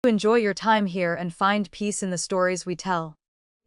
Enjoy your time here and find peace in the stories we tell.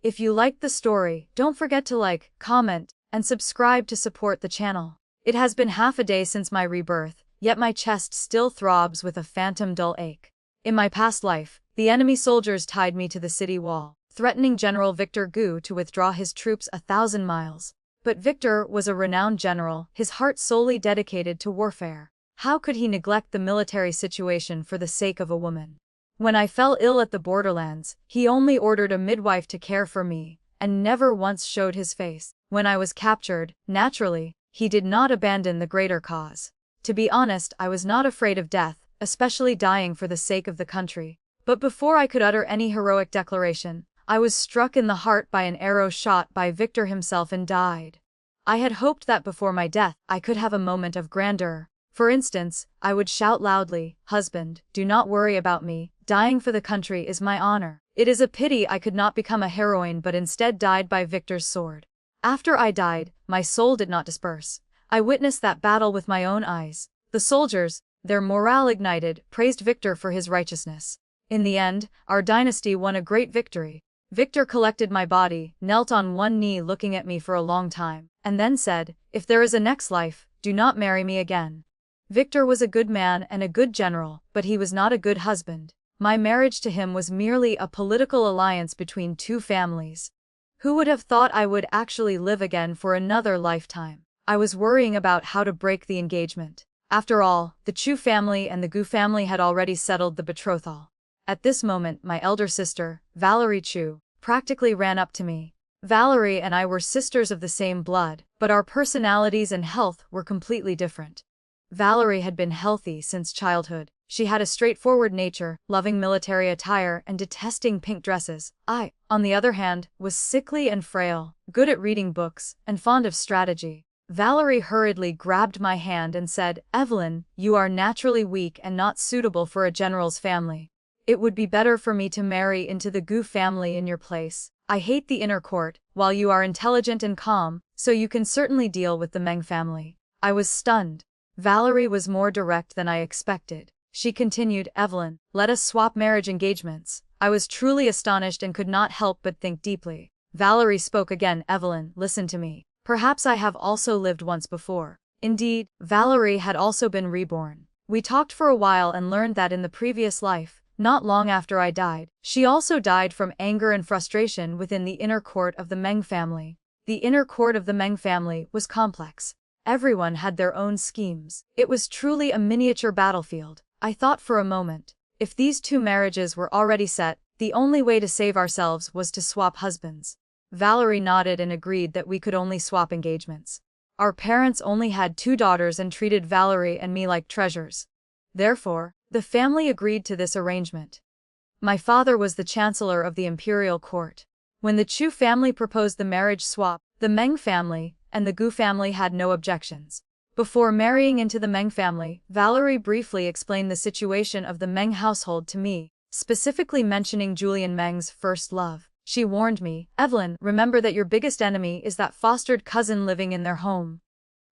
If you liked the story, don't forget to like, comment, and subscribe to support the channel. It has been half a day since my rebirth, yet my chest still throbs with a phantom dull ache. In my past life, the enemy soldiers tied me to the city wall, threatening General Victor Gu to withdraw his troops 1,000 miles. But Victor was a renowned general, his heart solely dedicated to warfare. How could he neglect the military situation for the sake of a woman? When I fell ill at the borderlands, he only ordered a midwife to care for me, and never once showed his face. When I was captured, naturally, he did not abandon the greater cause. To be honest, I was not afraid of death, especially dying for the sake of the country. But before I could utter any heroic declaration, I was struck in the heart by an arrow shot by Victor himself and died. I had hoped that before my death, I could have a moment of grandeur. For instance, I would shout loudly, "Husband, do not worry about me, dying for the country is my honor." It is a pity I could not become a heroine but instead died by Victor's sword. After I died, my soul did not disperse. I witnessed that battle with my own eyes. The soldiers, their morale ignited, praised Victor for his righteousness. In the end, our dynasty won a great victory. Victor collected my body, knelt on one knee looking at me for a long time, and then said, "If there is a next life, do not marry me again." Victor was a good man and a good general, but he was not a good husband. My marriage to him was merely a political alliance between two families. Who would have thought I would actually live again for another lifetime? I was worrying about how to break the engagement. After all, the Chu family and the Gu family had already settled the betrothal. At this moment, my elder sister, Valerie Chu, practically ran up to me. Valerie and I were sisters of the same blood, but our personalities and health were completely different. Valerie had been healthy since childhood. She had a straightforward nature, loving military attire and detesting pink dresses. I, on the other hand, was sickly and frail, good at reading books, and fond of strategy. Valerie hurriedly grabbed my hand and said, "Evelyn, you are naturally weak and not suitable for a general's family. It would be better for me to marry into the Gu family in your place. I hate the inner court, while you are intelligent and calm, so you can certainly deal with the Meng family." I was stunned. Valerie was more direct than I expected. She continued, "Evelyn, let us swap marriage engagements." I was truly astonished and could not help but think deeply. Valerie spoke again, "Evelyn, listen to me. Perhaps I have also lived once before." Indeed, Valerie had also been reborn. We talked for a while and learned that in the previous life, not long after I died, she also died from anger and frustration within the inner court of the Meng family. The inner court of the Meng family was complex. Everyone had their own schemes. It was truly a miniature battlefield. I thought for a moment, if these two marriages were already set, the only way to save ourselves was to swap husbands. Valerie nodded and agreed that we could only swap engagements. Our parents only had 2 daughters and treated Valerie and me like treasures. Therefore, the family agreed to this arrangement. My father was the chancellor of the imperial court. When the Chu family proposed the marriage swap, the Meng family and the Gu family had no objections. Before marrying into the Meng family, Valerie briefly explained the situation of the Meng household to me, specifically mentioning Julian Meng's first love. She warned me, "Evelyn, remember that your biggest enemy is that fostered cousin living in their home.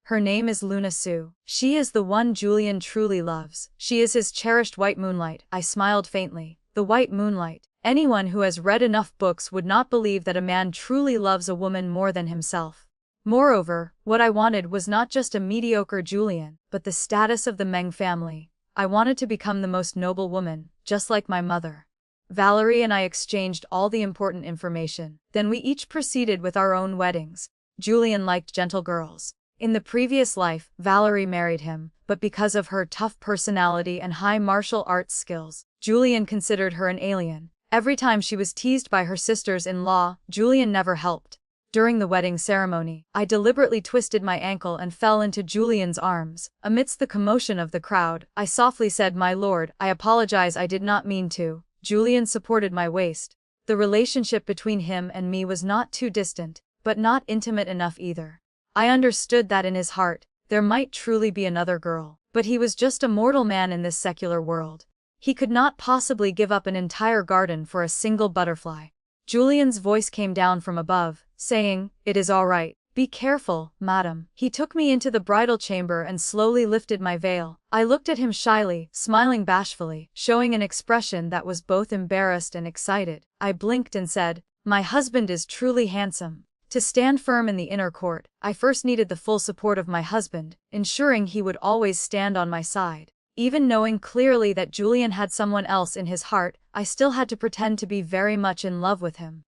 Her name is Luna Su. She is the one Julian truly loves. She is his cherished white moonlight." I smiled faintly. The white moonlight. Anyone who has read enough books would not believe that a man truly loves a woman more than himself. Moreover, what I wanted was not just a mediocre Julian, but the status of the Meng family. I wanted to become the most noble woman, just like my mother. Valerie and I exchanged all the important information. Then we each proceeded with our own weddings. Julian liked gentle girls. In the previous life, Valerie married him, but because of her tough personality and high martial arts skills, Julian considered her an alien. Every time she was teased by her sisters-in-law, Julian never helped. During the wedding ceremony, I deliberately twisted my ankle and fell into Julian's arms. Amidst the commotion of the crowd, I softly said, "My lord, I apologize, I did not mean to." Julian supported my waist. The relationship between him and me was not too distant, but not intimate enough either. I understood that in his heart, there might truly be another girl, but he was just a mortal man in this secular world. He could not possibly give up an entire garden for a single butterfly. Julian's voice came down from above, saying, "It is all right. Be careful, madam. He took me into the bridal chamber and slowly lifted my veil. I looked at him shyly, smiling bashfully, showing an expression that was both embarrassed and excited. I blinked and said, "My husband is truly handsome." To stand firm in the inner court, I first needed the full support of my husband, ensuring he would always stand on my side. Even knowing clearly that Julian had someone else in his heart, I still had to pretend to be very much in love with him.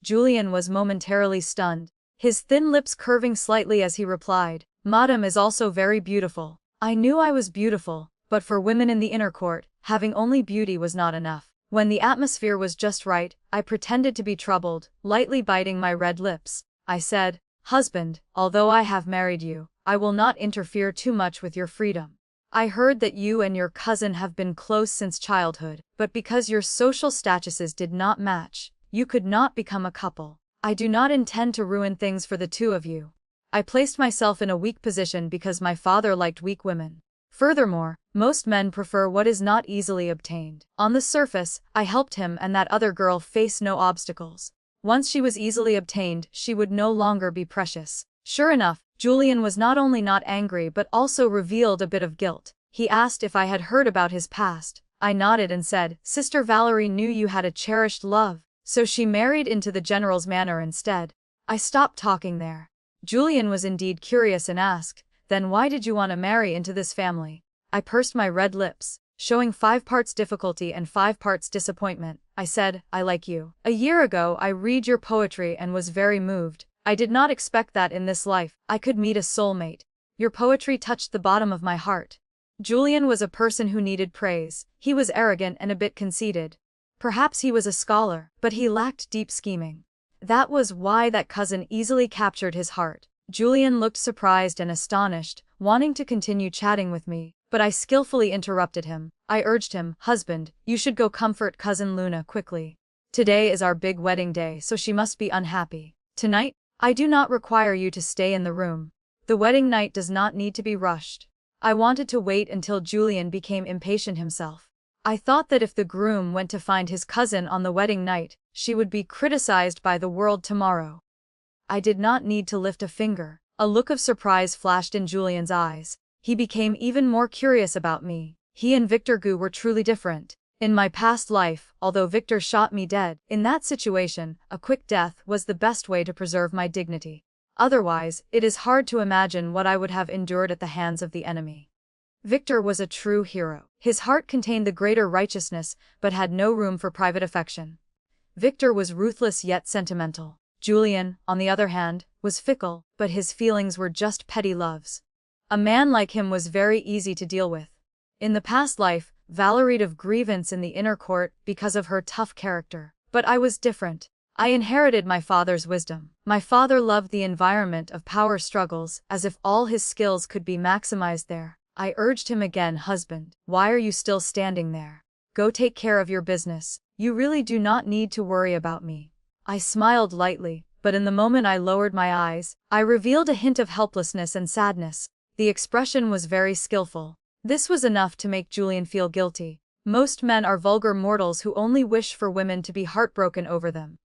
Julian was momentarily stunned, his thin lips curving slightly as he replied, "Madame is also very beautiful." I knew I was beautiful, but for women in the inner court, having only beauty was not enough. When the atmosphere was just right, I pretended to be troubled, lightly biting my red lips. I said, "Husband, although I have married you, I will not interfere too much with your freedom. I heard that you and your cousin have been close since childhood, but because your social statuses did not match, you could not become a couple. I do not intend to ruin things for the two of you." I placed myself in a weak position because my father liked weak women. Furthermore, most men prefer what is not easily obtained. On the surface, I helped him and that other girl face no obstacles. Once she was easily obtained, she would no longer be precious. Sure enough, Julian was not only not angry but also revealed a bit of guilt. He asked if I had heard about his past. I nodded and said, "Sister Valerie knew you had a cherished love, so she married into the general's manor instead." I stopped talking there. Julian was indeed curious and asked, "Then why did you want to marry into this family?" I pursed my red lips, showing 5 parts difficulty and 5 parts disappointment. I said, "I like you. A year ago I read your poetry and was very moved. I did not expect that in this life I could meet a soulmate. Your poetry touched the bottom of my heart." Julian was a person who needed praise. He was arrogant and a bit conceited. Perhaps he was a scholar, but he lacked deep scheming. That was why that cousin easily captured his heart. Julian looked surprised and astonished, wanting to continue chatting with me, but I skillfully interrupted him. I urged him, "Husband, you should go comfort cousin Luna quickly. Today is our big wedding day, so she must be unhappy. Tonight, I do not require you to stay in the room. The wedding night does not need to be rushed." I wanted to wait until Julian became impatient himself. I thought that if the groom went to find his cousin on the wedding night, she would be criticized by the world tomorrow. I did not need to lift a finger. A look of surprise flashed in Julian's eyes. He became even more curious about me. He and Victor Gu were truly different. In my past life, although Victor shot me dead, in that situation, a quick death was the best way to preserve my dignity. Otherwise, it is hard to imagine what I would have endured at the hands of the enemy. Victor was a true hero. His heart contained the greater righteousness, but had no room for private affection. Victor was ruthless yet sentimental. Julian, on the other hand, was fickle, but his feelings were just petty loves. A man like him was very easy to deal with. In the past life, Valerie'd of grievance in the inner court because of her tough character. But I was different. I inherited my father's wisdom. My father loved the environment of power struggles, as if all his skills could be maximized there. I urged him again, "Husband, why are you still standing there? Go take care of your business. You really do not need to worry about me." I smiled lightly, but in the moment I lowered my eyes, I revealed a hint of helplessness and sadness. The expression was very skillful. This was enough to make Julian feel guilty. Most men are vulgar mortals who only wish for women to be heartbroken over them.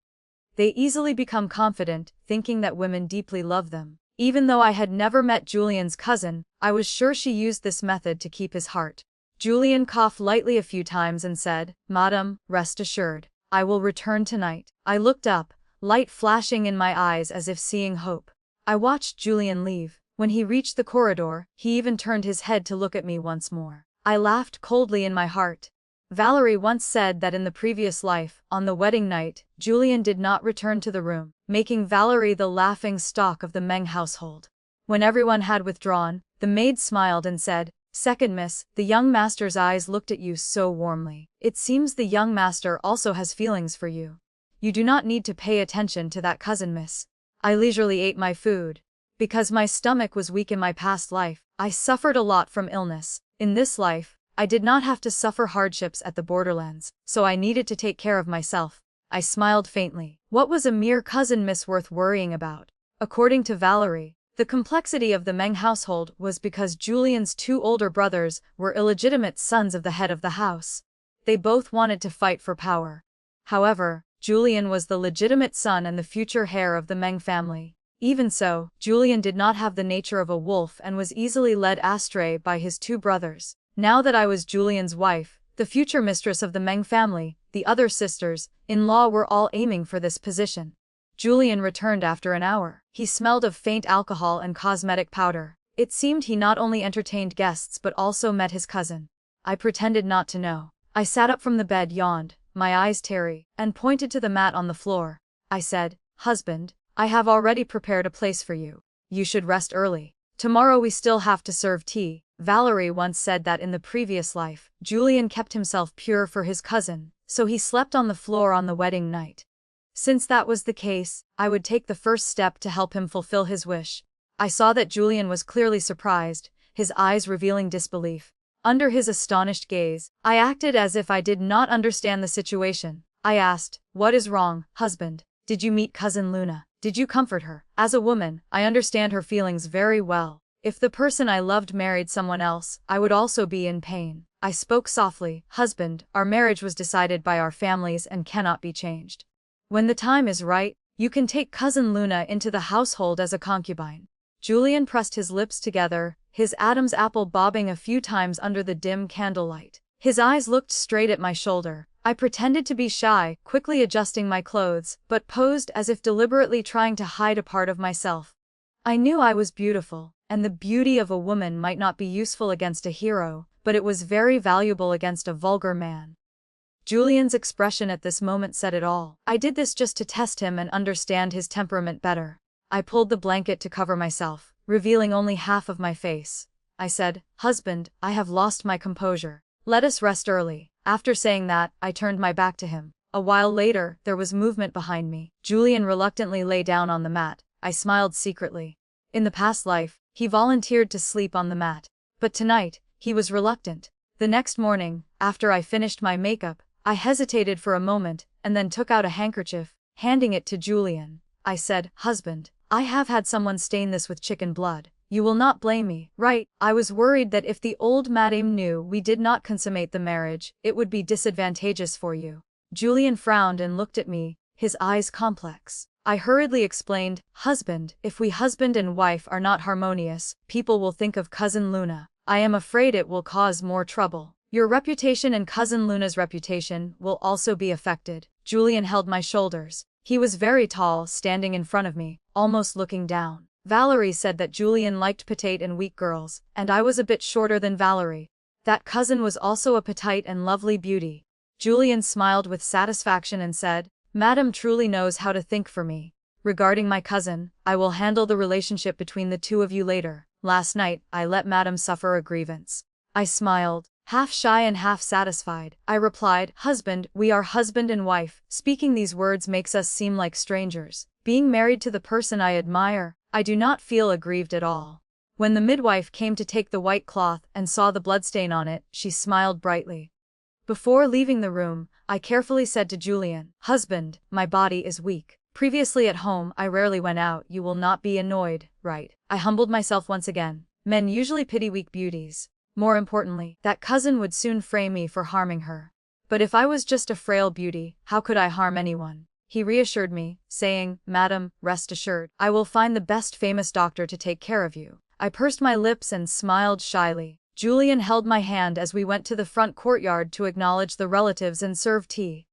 They easily become confident, thinking that women deeply love them. Even though I had never met Julian's cousin, I was sure she used this method to keep his heart. Julian coughed lightly a few times and said, "Madam, rest assured, I will return tonight." I looked up, light flashing in my eyes as if seeing hope. I watched Julian leave. When he reached the corridor, he even turned his head to look at me once more. I laughed coldly in my heart. Valerie once said that in the previous life, on the wedding night, Julian did not return to the room, making Valerie the laughing stock of the Meng household. When everyone had withdrawn, the maid smiled and said, "Second miss, the young master's eyes looked at you so warmly. It seems the young master also has feelings for you. You do not need to pay attention to that cousin, miss." I leisurely ate my food. Because my stomach was weak in my past life, I suffered a lot from illness. In this life, I did not have to suffer hardships at the borderlands, so I needed to take care of myself. I smiled faintly. What was a mere cousin miss worth worrying about? According to Valerie, the complexity of the Meng household was because Julian's 2 older brothers were illegitimate sons of the head of the house. They both wanted to fight for power. However, Julian was the legitimate son and the future heir of the Meng family. Even so, Julian did not have the nature of a wolf and was easily led astray by his two brothers. Now that I was Julian's wife, the future mistress of the Meng family, the other sisters-in-law were all aiming for this position. Julian returned after an hour. He smelled of faint alcohol and cosmetic powder. It seemed he not only entertained guests but also met his cousin. I pretended not to know. I sat up from the bed, yawned, my eyes teary, and pointed to the mat on the floor. I said, "Husband, I have already prepared a place for you. You should rest early. Tomorrow we still have to serve tea." Valerie once said that in the previous life, Julian kept himself pure for his cousin, so he slept on the floor on the wedding night. Since that was the case, I would take the first step to help him fulfill his wish. I saw that Julian was clearly surprised, his eyes revealing disbelief. Under his astonished gaze, I acted as if I did not understand the situation. I asked, "What is wrong, husband? Did you meet cousin Luna? Did you comfort her?" As a woman, I understand her feelings very well. If the person I loved married someone else, I would also be in pain. I spoke softly, "Husband, our marriage was decided by our families and cannot be changed. When the time is right, you can take cousin Luna into the household as a concubine." Julian pressed his lips together, his Adam's apple bobbing a few times under the dim candlelight. His eyes looked straight at my shoulder. I pretended to be shy, quickly adjusting my clothes, but posed as if deliberately trying to hide a part of myself. I knew I was beautiful, and the beauty of a woman might not be useful against a hero, but it was very valuable against a vulgar man. Julian's expression at this moment said it all. I did this just to test him and understand his temperament better. I pulled the blanket to cover myself, revealing only half of my face. I said, "Husband, I have lost my composure. Let us rest early." After saying that, I turned my back to him. A while later, there was movement behind me. Julian reluctantly lay down on the mat. I smiled secretly. In the past life, he volunteered to sleep on the mat. But tonight, he was reluctant. The next morning, after I finished my makeup, I hesitated for a moment, and then took out a handkerchief, handing it to Julian. I said, "Husband, I have had someone stain this with chicken blood. You will not blame me, right?" I was worried that if the old madame knew we did not consummate the marriage, it would be disadvantageous for you. Julian frowned and looked at me, his eyes complex. I hurriedly explained, "Husband, if we husband and wife are not harmonious, people will think of cousin Luna. I am afraid it will cause more trouble. Your reputation and cousin Luna's reputation will also be affected." Julian held my shoulders. He was very tall, standing in front of me, almost looking down. Valerie said that Julian liked petite and weak girls, and I was a bit shorter than Valerie. That cousin was also a petite and lovely beauty. Julian smiled with satisfaction and said, "Madame truly knows how to think for me. Regarding my cousin, I will handle the relationship between the two of you later. Last night, I let Madame suffer a grievance." I smiled, half shy and half satisfied. I replied, "Husband, we are husband and wife. Speaking these words makes us seem like strangers. Being married to the person I admire, I do not feel aggrieved at all." When the midwife came to take the white cloth and saw the bloodstain on it, she smiled brightly. Before leaving the room, I carefully said to Julian, "Husband, my body is weak. Previously at home, I rarely went out. You will not be annoyed, right?" I humbled myself once again. Men usually pity weak beauties. More importantly, that cousin would soon frame me for harming her. But if I was just a frail beauty, how could I harm anyone? He reassured me, saying, "Madam, rest assured, I will find the best famous doctor to take care of you." I pursed my lips and smiled shyly. Julian held my hand as we went to the front courtyard to acknowledge the relatives and serve tea.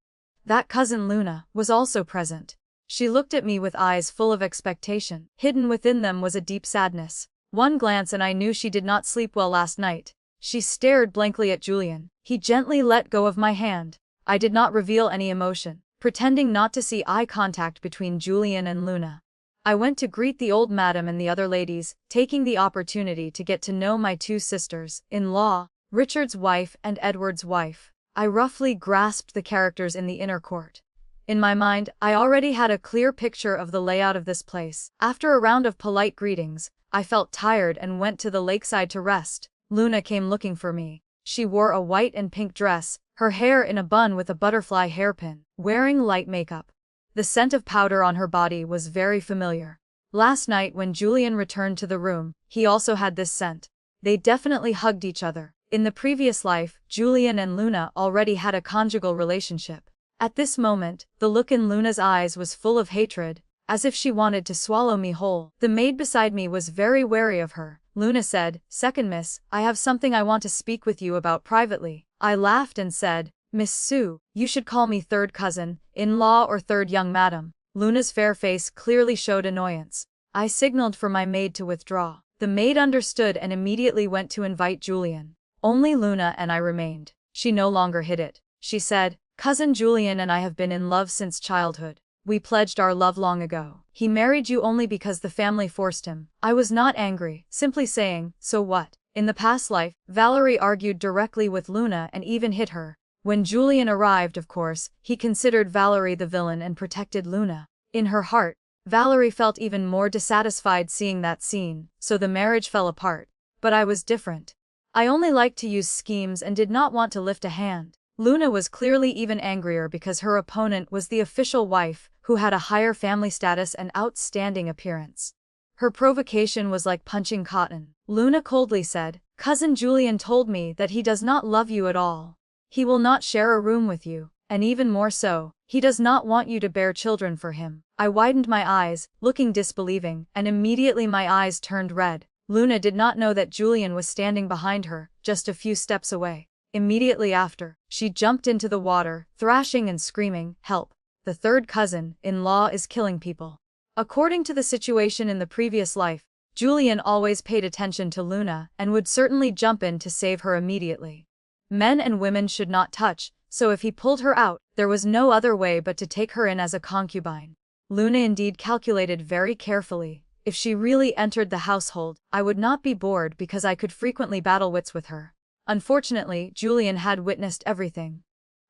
That cousin Luna was also present. She looked at me with eyes full of expectation. Hidden within them was a deep sadness. One glance and I knew she did not sleep well last night. She stared blankly at Julian. He gently let go of my hand. I did not reveal any emotion, pretending not to see eye contact between Julian and Luna. I went to greet the old madam and the other ladies, taking the opportunity to get to know my two sisters-in-law, Richard's wife and Edward's wife. I roughly grasped the characters in the inner court. In my mind, I already had a clear picture of the layout of this place. After a round of polite greetings, I felt tired and went to the lakeside to rest. Luna came looking for me. She wore a white and pink dress, her hair in a bun with a butterfly hairpin, wearing light makeup. The scent of powder on her body was very familiar. Last night when Julian returned to the room, he also had this scent. They definitely hugged each other. In the previous life, Julian and Luna already had a conjugal relationship. At this moment, the look in Luna's eyes was full of hatred, as if she wanted to swallow me whole. The maid beside me was very wary of her. Luna said, "Second miss, I have something I want to speak with you about privately." I laughed and said, "Miss Sue, you should call me third cousin, in-law or third young madam." Luna's fair face clearly showed annoyance. I signaled for my maid to withdraw. The maid understood and immediately went to invite Julian. Only Luna and I remained. She no longer hid it. She said, "Cousin Julian and I have been in love since childhood. We pledged our love long ago. He married you only because the family forced him." I was not angry, simply saying, "So what?" In the past life, Valerie argued directly with Luna and even hit her. When Julian arrived, of course, he considered Valerie the villain and protected Luna. In her heart, Valerie felt even more dissatisfied seeing that scene, so the marriage fell apart. But I was different. I only liked to use schemes and did not want to lift a hand. Luna was clearly even angrier because her opponent was the official wife, who had a higher family status and outstanding appearance. Her provocation was like punching cotton. Luna coldly said, "Cousin Julian told me that he does not love you at all. He will not share a room with you, and even more so, he does not want you to bear children for him." I widened my eyes, looking disbelieving, and immediately my eyes turned red. Luna did not know that Julian was standing behind her, just a few steps away. Immediately after, she jumped into the water, thrashing and screaming, "Help! The third cousin-in-law is killing people." According to the situation in the previous life, Julian always paid attention to Luna and would certainly jump in to save her immediately. Men and women should not touch, so if he pulled her out, there was no other way but to take her in as a concubine. Luna indeed calculated very carefully. If she really entered the household, I would not be bored because I could frequently battle wits with her. Unfortunately, Julian had witnessed everything.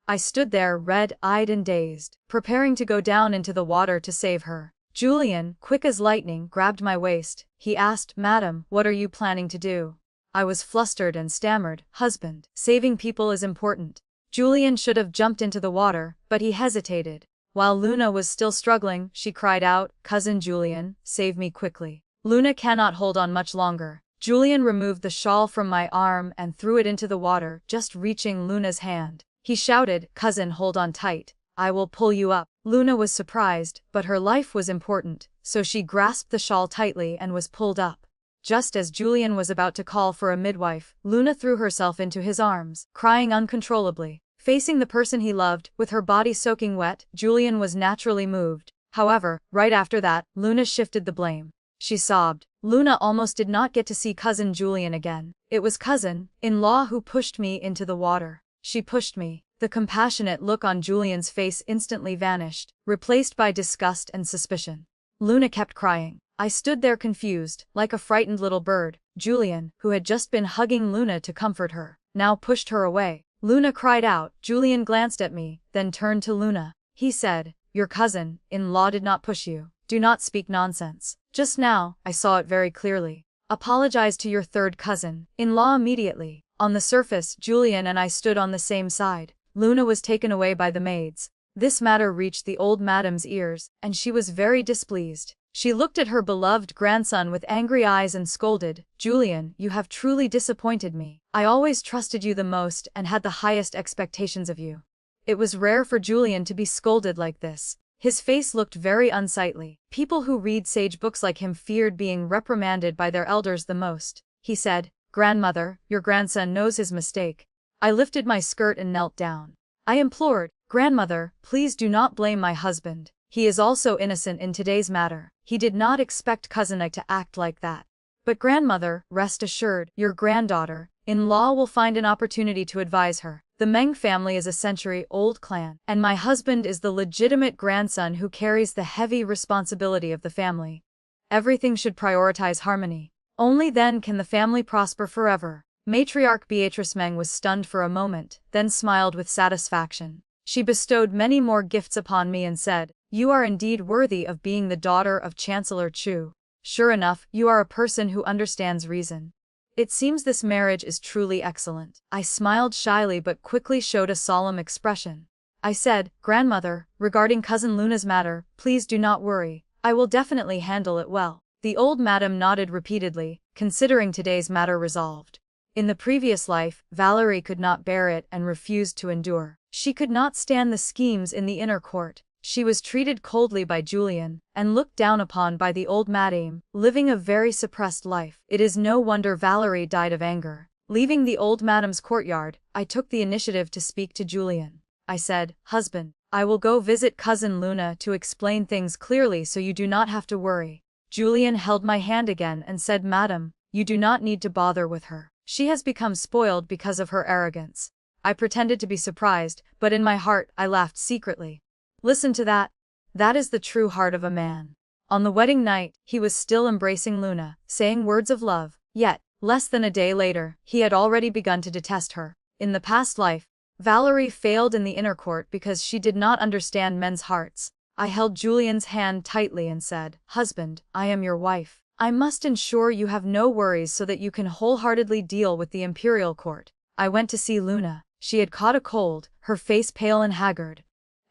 I stood there red-eyed and dazed, preparing to go down into the water to save her. Julian, quick as lightning, grabbed my waist. He asked, "Madam, what are you planning to do?" I was flustered and stammered, "Husband, saving people is important." Julian should have jumped into the water, but he hesitated. While Luna was still struggling, she cried out, "Cousin Julian, save me quickly. Luna cannot hold on much longer." Julian removed the shawl from my arm and threw it into the water, just reaching Luna's hand. He shouted, "Cousin, hold on tight. I will pull you up." Luna was surprised, but her life was important, so she grasped the shawl tightly and was pulled up. Just as Julian was about to call for a midwife, Luna threw herself into his arms, crying uncontrollably. Facing the person he loved, with her body soaking wet, Julian was naturally moved. However, right after that, Luna shifted the blame. She sobbed. Luna almost did not get to see cousin Julian again. It was cousin-in-law who pushed me into the water. She pushed me. The compassionate look on Julian's face instantly vanished, replaced by disgust and suspicion. Luna kept crying. I stood there confused, like a frightened little bird. Julian, who had just been hugging Luna to comfort her, now pushed her away. Luna cried out. Julian glanced at me, then turned to Luna. He said, "Your cousin-in-law did not push you. Do not speak nonsense." Just now, I saw it very clearly. Apologize to your third cousin-in-law immediately. On the surface, Julian and I stood on the same side. Luna was taken away by the maids. This matter reached the old madam's ears, and she was very displeased. She looked at her beloved grandson with angry eyes and scolded, "Julian, you have truly disappointed me. I always trusted you the most and had the highest expectations of you." It was rare for Julian to be scolded like this. His face looked very unsightly. People who read sage books like him feared being reprimanded by their elders the most. He said, "Grandmother, your grandson knows his mistake." I lifted my skirt and knelt down. I implored, "Grandmother, please do not blame my husband. He is also innocent in today's matter. He did not expect cousin Ike to act like that." "But grandmother, rest assured, your granddaughter-in-law will find an opportunity to advise her. The Meng family is a century-old clan, and my husband is the legitimate grandson who carries the heavy responsibility of the family. Everything should prioritize harmony. Only then can the family prosper forever." Matriarch Beatrice Meng was stunned for a moment, then smiled with satisfaction. She bestowed many more gifts upon me and said, "You are indeed worthy of being the daughter of Chancellor Chu. Sure enough, you are a person who understands reason. It seems this marriage is truly excellent." I smiled shyly but quickly showed a solemn expression. I said, "Grandmother, regarding cousin Luna's matter, please do not worry. I will definitely handle it well." The old madam nodded repeatedly, considering today's matter resolved. In the previous life, Valerie could not bear it and refused to endure. She could not stand the schemes in the inner court. She was treated coldly by Julian, and looked down upon by the old madame, living a very suppressed life. It is no wonder Valerie died of anger. Leaving the old madame's courtyard, I took the initiative to speak to Julian. I said, "Husband, I will go visit cousin Luna to explain things clearly so you do not have to worry." Julian held my hand again and said, "Madam, you do not need to bother with her. She has become spoiled because of her arrogance." I pretended to be surprised, but in my heart I laughed secretly. Listen to that. That is the true heart of a man. On the wedding night, he was still embracing Luna, saying words of love, yet, less than a day later, he had already begun to detest her. In the past life, Valerie failed in the inner court because she did not understand men's hearts. I held Julian's hand tightly and said, "Husband, I am your wife. I must ensure you have no worries so that you can wholeheartedly deal with the imperial court." I went to see Luna. She had caught a cold, her face pale and haggard.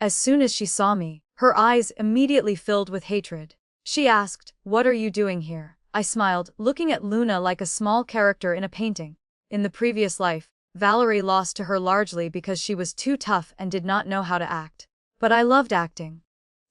As soon as she saw me, her eyes immediately filled with hatred. She asked, "What are you doing here?" I smiled, looking at Luna like a small character in a painting. In the previous life, Valerie lost to her largely because she was too tough and did not know how to act. But I loved acting.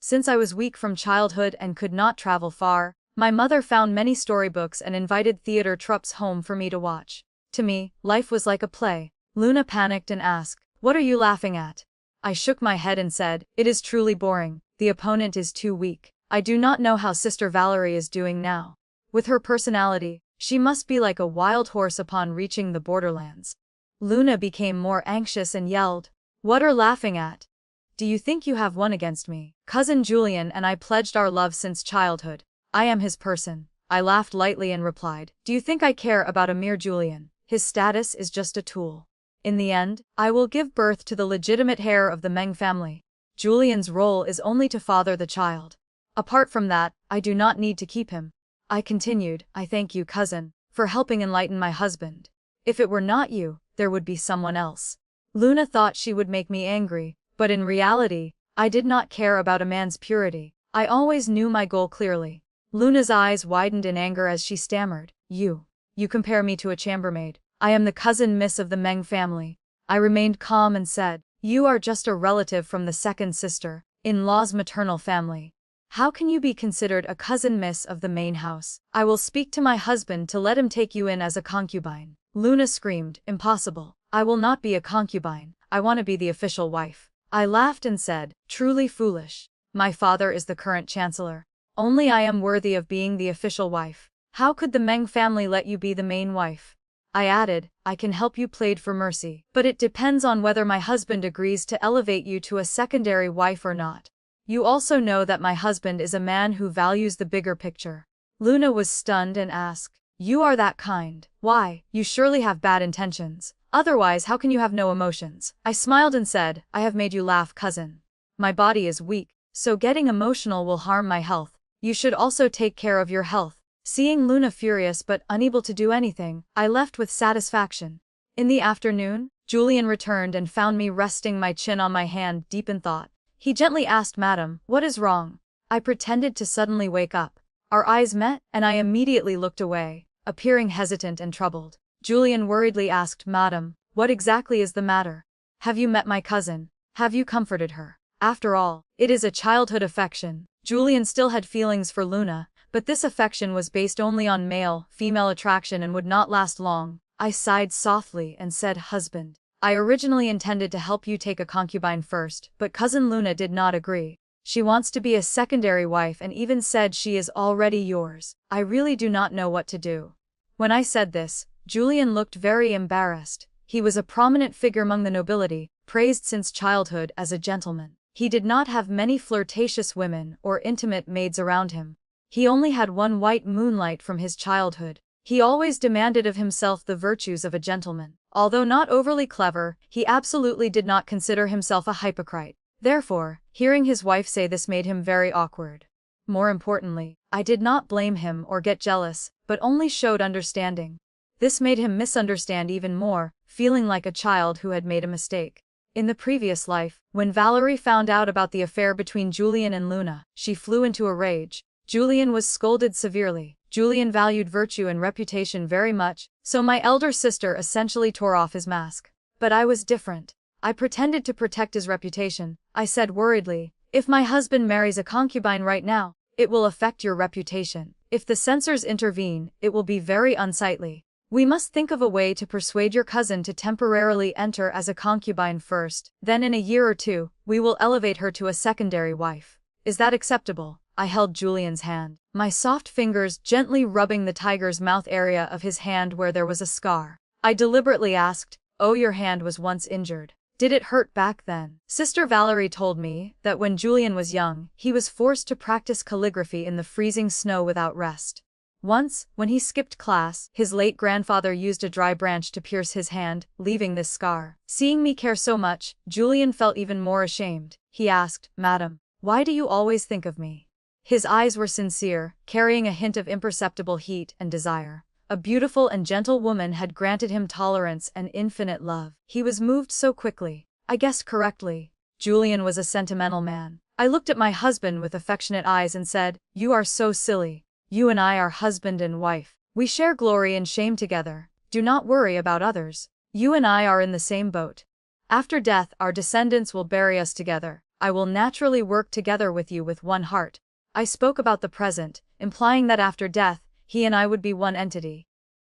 Since I was weak from childhood and could not travel far, my mother found many storybooks and invited theater troupes home for me to watch. To me, life was like a play. Luna panicked and asked, "What are you laughing at?" I shook my head and said, "It is truly boring. The opponent is too weak. I do not know how Sister Valerie is doing now. With her personality, she must be like a wild horse upon reaching the borderlands." Luna became more anxious and yelled, "What are laughing at? Do you think you have won against me? Cousin Julian and I pledged our love since childhood. I am his person." I laughed lightly and replied, "Do you think I care about a mere Julian? His status is just a tool. In the end, I will give birth to the legitimate heir of the Meng family. Julian's role is only to father the child. Apart from that, I do not need to keep him." I continued, "I thank you, cousin, for helping enlighten my husband. If it were not you, there would be someone else." Luna thought she would make me angry, but in reality, I did not care about a man's purity. I always knew my goal clearly. Luna's eyes widened in anger as she stammered, You compare me to a chambermaid. I am the cousin miss of the Meng family." I remained calm and said, "You are just a relative from the second sister-in-law's maternal family. How can you be considered a cousin miss of the main house? I will speak to my husband to let him take you in as a concubine." Luna screamed, "Impossible. I will not be a concubine. I want to be the official wife." I laughed and said, "Truly foolish. My father is the current chancellor. Only I am worthy of being the official wife. How could the Meng family let you be the main wife?" I added, "I can help you plead for mercy, but it depends on whether my husband agrees to elevate you to a secondary wife or not. You also know that my husband is a man who values the bigger picture." Luna was stunned and asked, "You are that kind? Why, you surely have bad intentions. Otherwise, how can you have no emotions?" I smiled and said, "I have made you laugh, cousin. My body is weak, so getting emotional will harm my health. You should also take care of your health." Seeing Luna furious but unable to do anything, I left with satisfaction. In the afternoon, Julian returned and found me resting my chin on my hand, deep in thought. He gently asked, "Madam, what is wrong?" I pretended to suddenly wake up. Our eyes met, and I immediately looked away, appearing hesitant and troubled. Julian worriedly asked, "Madam, what exactly is the matter? Have you met my cousin? Have you comforted her? After all, it is a childhood affection." Julian still had feelings for Luna, but this affection was based only on male-female attraction and would not last long. I sighed softly and said, "Husband, I originally intended to help you take a concubine first, but cousin Luna did not agree. She wants to be a secondary wife and even said she is already yours. I really do not know what to do." When I said this, Julian looked very embarrassed. He was a prominent figure among the nobility, praised since childhood as a gentleman. He did not have many flirtatious women or intimate maids around him. He only had one white moonlight from his childhood. He always demanded of himself the virtues of a gentleman. Although not overly clever, he absolutely did not consider himself a hypocrite. Therefore, hearing his wife say this made him very awkward. More importantly, I did not blame him or get jealous, but only showed understanding. This made him misunderstand even more, feeling like a child who had made a mistake. In the previous life, when Valerie found out about the affair between Julian and Luna, she flew into a rage. Julian was scolded severely. Julian valued virtue and reputation very much, so my elder sister essentially tore off his mask. But I was different. I pretended to protect his reputation. I said worriedly, If my husband marries a concubine right now, it will affect your reputation. If the censors intervene, it will be very unsightly. We must think of a way to persuade your cousin to temporarily enter as a concubine first, then in a year or two, we will elevate her to a secondary wife. Is that acceptable? I held Julian's hand, my soft fingers gently rubbing the tiger's mouth area of his hand where there was a scar. I deliberately asked, "Oh, your hand was once injured. Did it hurt back then?" Sister Valerie told me that when Julian was young, he was forced to practice calligraphy in the freezing snow without rest. Once, when he skipped class, his late grandfather used a dry branch to pierce his hand, leaving this scar. Seeing me care so much, Julian felt even more ashamed. He asked, "Madam, why do you always think of me?" His eyes were sincere, carrying a hint of imperceptible heat and desire. A beautiful and gentle woman had granted him tolerance and infinite love. He was moved so quickly. I guessed correctly. Julian was a sentimental man. I looked at my husband with affectionate eyes and said, "You are so silly. You and I are husband and wife. We share glory and shame together. Do not worry about others. You and I are in the same boat. After death, our descendants will bury us together. I will naturally work together with you with one heart." I spoke about the present, implying that after death, he and I would be one entity.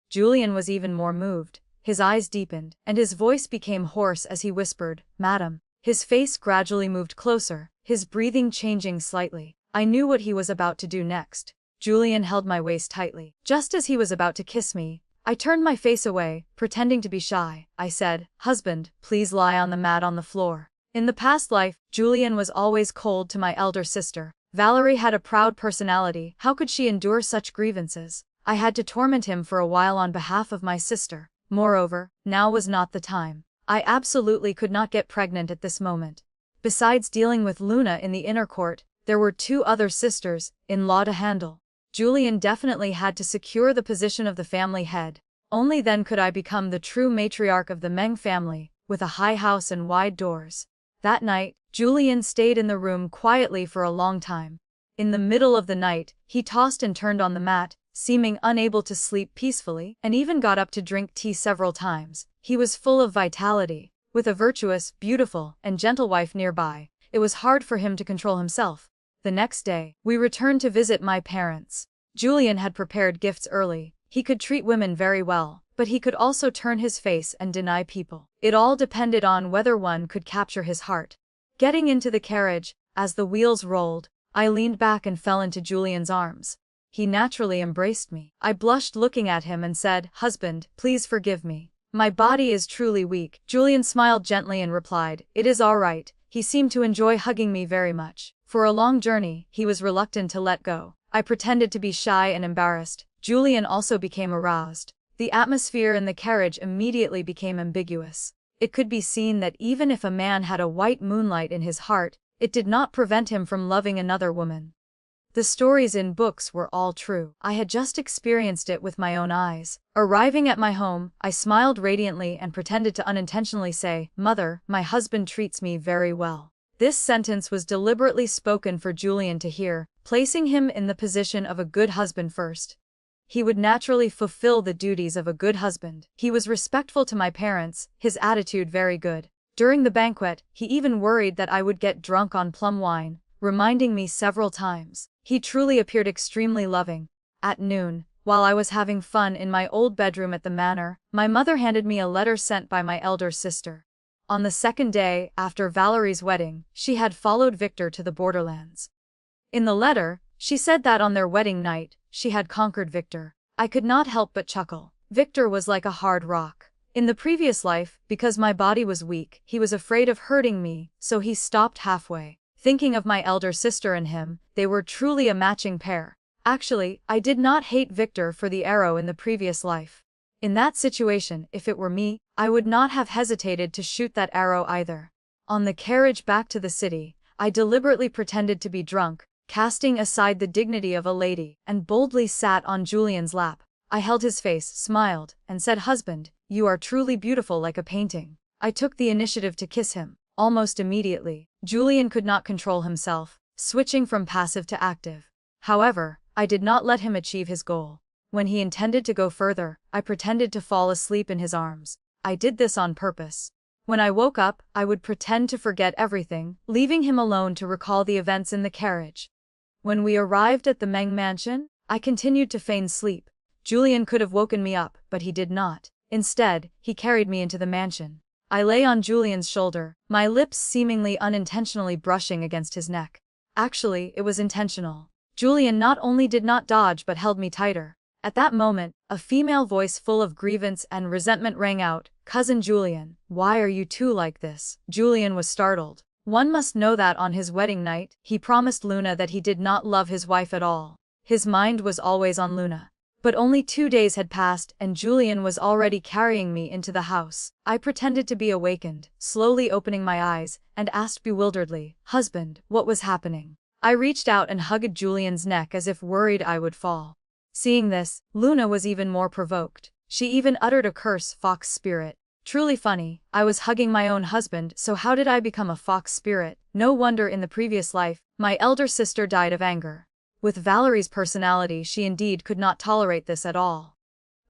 Julian was even more moved. His eyes deepened, and his voice became hoarse as he whispered, "Madam." His face gradually moved closer, his breathing changing slightly. I knew what he was about to do next. Julian held my waist tightly. Just as he was about to kiss me, I turned my face away, pretending to be shy. I said, "Husband, please lie on the mat on the floor." In the past life, Julian was always cold to my elder sister. Valerie had a proud personality. How could she endure such grievances? I had to torment him for a while on behalf of my sister. Moreover, now was not the time. I absolutely could not get pregnant at this moment. Besides dealing with Luna in the inner court, there were 2 other sisters-in-law to handle. Julian definitely had to secure the position of the family head. Only then could I become the true matriarch of the Meng family, with a high house and wide doors. That night, Julian stayed in the room quietly for a long time. In the middle of the night, he tossed and turned on the mat, seeming unable to sleep peacefully, and even got up to drink tea several times. He was full of vitality. With a virtuous, beautiful, and gentle wife nearby, it was hard for him to control himself. The next day, we returned to visit my parents. Julian had prepared gifts early. He could treat women very well, but he could also turn his face and deny people. It all depended on whether one could capture his heart. Getting into the carriage, as the wheels rolled, I leaned back and fell into Julian's arms. He naturally embraced me. I blushed looking at him and said, "Husband, please forgive me. My body is truly weak." Julian smiled gently and replied, "It is all right." He seemed to enjoy hugging me very much. For a long journey, he was reluctant to let go. I pretended to be shy and embarrassed. Julian also became aroused. The atmosphere in the carriage immediately became ambiguous. It could be seen that even if a man had a white moonlight in his heart, it did not prevent him from loving another woman. The stories in books were all true. I had just experienced it with my own eyes. Arriving at my home, I smiled radiantly and pretended to unintentionally say, "Mother, my husband treats me very well." This sentence was deliberately spoken for Julian to hear, placing him in the position of a good husband first. He would naturally fulfill the duties of a good husband. He was respectful to my parents, his attitude very good. During the banquet, he even worried that I would get drunk on plum wine, reminding me several times. He truly appeared extremely loving. At noon, while I was having fun in my old bedroom at the manor, my mother handed me a letter sent by my elder sister. On the second day, after Valerie's wedding, she had followed Victor to the borderlands. In the letter, she said that on their wedding night, she had conquered Victor. I could not help but chuckle. Victor was like a hard rock. In the previous life, because my body was weak, he was afraid of hurting me, so he stopped halfway. Thinking of my elder sister and him, they were truly a matching pair. Actually, I did not hate Victor for the arrow in the previous life. In that situation, if it were me, I would not have hesitated to shoot that arrow either. On the carriage back to the city, I deliberately pretended to be drunk, casting aside the dignity of a lady, and boldly sat on Julian's lap. I held his face, smiled, and said, "Husband, you are truly beautiful like a painting." I took the initiative to kiss him. Almost immediately, Julian could not control himself, switching from passive to active. However, I did not let him achieve his goal. When he intended to go further, I pretended to fall asleep in his arms. I did this on purpose. When I woke up, I would pretend to forget everything, leaving him alone to recall the events in the carriage. When we arrived at the Meng mansion, I continued to feign sleep. Julian could have woken me up, but he did not. Instead, he carried me into the mansion. I lay on Julian's shoulder, my lips seemingly unintentionally brushing against his neck. Actually, it was intentional. Julian not only did not dodge but held me tighter. At that moment, a female voice full of grievance and resentment rang out, "Cousin Julian, why are you two like this?" Julian was startled. One must know that on his wedding night, he promised Luna that he did not love his wife at all. His mind was always on Luna. But only 2 days had passed and Julian was already carrying me into the house. I pretended to be awakened, slowly opening my eyes, and asked bewilderedly, "Husband, what was happening?" I reached out and hugged Julian's neck as if worried I would fall. Seeing this, Luna was even more provoked. She even uttered a curse, "Fox spirit." Truly funny, I was hugging my own husband, so how did I become a fox spirit? No wonder in the previous life, my elder sister died of anger. With Valerie's personality, she indeed could not tolerate this at all.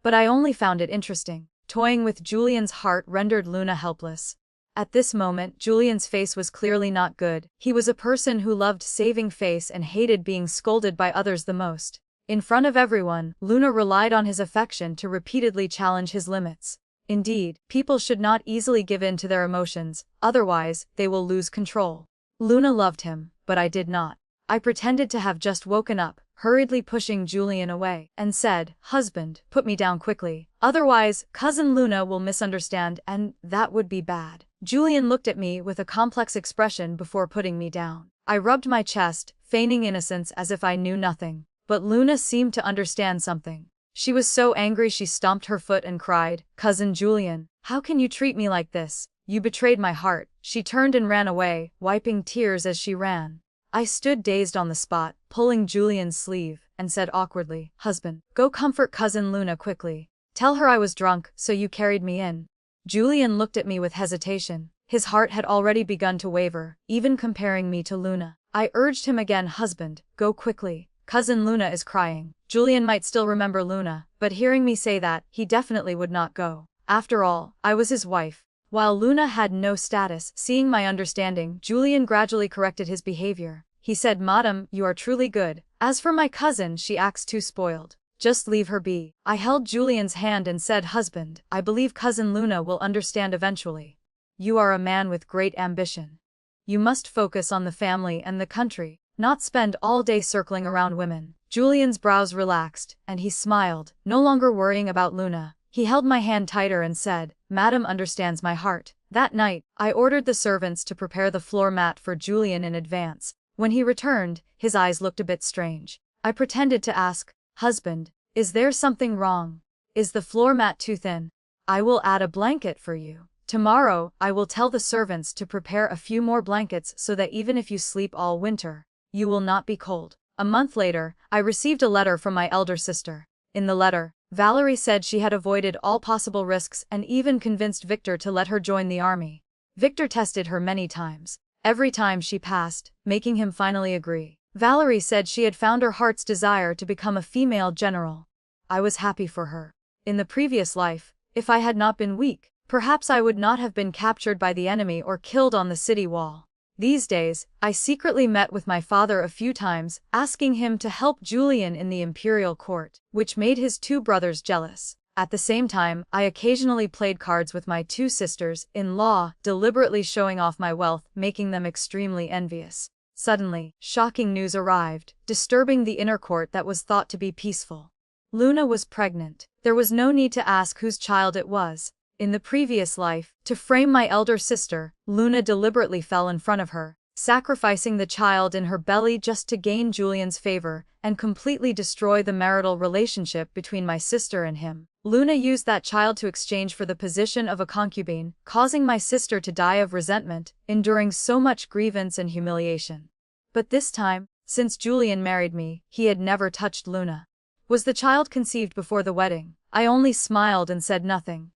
But I only found it interesting. Toying with Julian's heart rendered Luna helpless. At this moment, Julian's face was clearly not good. He was a person who loved saving face and hated being scolded by others the most. In front of everyone, Luna relied on his affection to repeatedly challenge his limits. Indeed, people should not easily give in to their emotions, otherwise, they will lose control. Luna loved him, but I did not. I pretended to have just woken up, hurriedly pushing Julian away, and said, "Husband, put me down quickly. Otherwise, Cousin Luna will misunderstand and that would be bad." Julian looked at me with a complex expression before putting me down. I rubbed my chest, feigning innocence as if I knew nothing. But Luna seemed to understand something. She was so angry she stomped her foot and cried, "Cousin Julian, how can you treat me like this? You betrayed my heart." She turned and ran away, wiping tears as she ran. I stood dazed on the spot, pulling Julian's sleeve, and said awkwardly, "Husband, go comfort Cousin Luna quickly. Tell her I was drunk, so you carried me in." Julian looked at me with hesitation. His heart had already begun to waver, even comparing me to Luna. I urged him again, "Husband, go quickly. Cousin Luna is crying." Julian might still remember Luna, but hearing me say that, he definitely would not go. After all, I was his wife. While Luna had no status, seeing my understanding, Julian gradually corrected his behavior. He said, "Madam, you are truly good. As for my cousin, she acts too spoiled. Just leave her be." I held Julian's hand and said, "Husband, I believe Cousin Luna will understand eventually. You are a man with great ambition. You must focus on the family and the country, not spend all day circling around women." Julian's brows relaxed, and he smiled, no longer worrying about Luna. He held my hand tighter and said, "Madam understands my heart." That night, I ordered the servants to prepare the floor mat for Julian in advance. When he returned, his eyes looked a bit strange. I pretended to ask, "Husband, is there something wrong? Is the floor mat too thin? I will add a blanket for you. Tomorrow, I will tell the servants to prepare a few more blankets so that even if you sleep all winter, you will not be cold." A month later, I received a letter from my elder sister. In the letter, Valerie said she had avoided all possible risks and even convinced Victor to let her join the army. Victor tested her many times. Every time she passed, making him finally agree. Valerie said she had found her heart's desire to become a female general. I was happy for her. In the previous life, if I had not been weak, perhaps I would not have been captured by the enemy or killed on the city wall. These days, I secretly met with my father a few times, asking him to help Julian in the imperial court, which made his 2 brothers jealous. At the same time, I occasionally played cards with my 2 sisters-in-law, deliberately showing off my wealth, making them extremely envious. Suddenly, shocking news arrived, disturbing the inner court that was thought to be peaceful. Luna was pregnant. There was no need to ask whose child it was. In the previous life, to frame my elder sister, Luna deliberately fell in front of her, sacrificing the child in her belly just to gain Julian's favor and completely destroy the marital relationship between my sister and him. Luna used that child to exchange for the position of a concubine, causing my sister to die of resentment, enduring so much grievance and humiliation. But this time, since Julian married me, he had never touched Luna. Was the child conceived before the wedding? I only smiled and said nothing.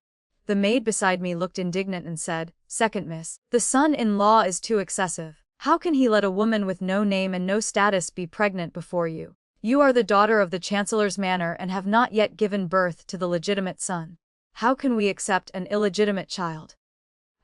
The maid beside me looked indignant and said, "Second miss, the son-in-law is too excessive. How can he let a woman with no name and no status be pregnant before you? You are the daughter of the Chancellor's manor and have not yet given birth to the legitimate son. How can we accept an illegitimate child?"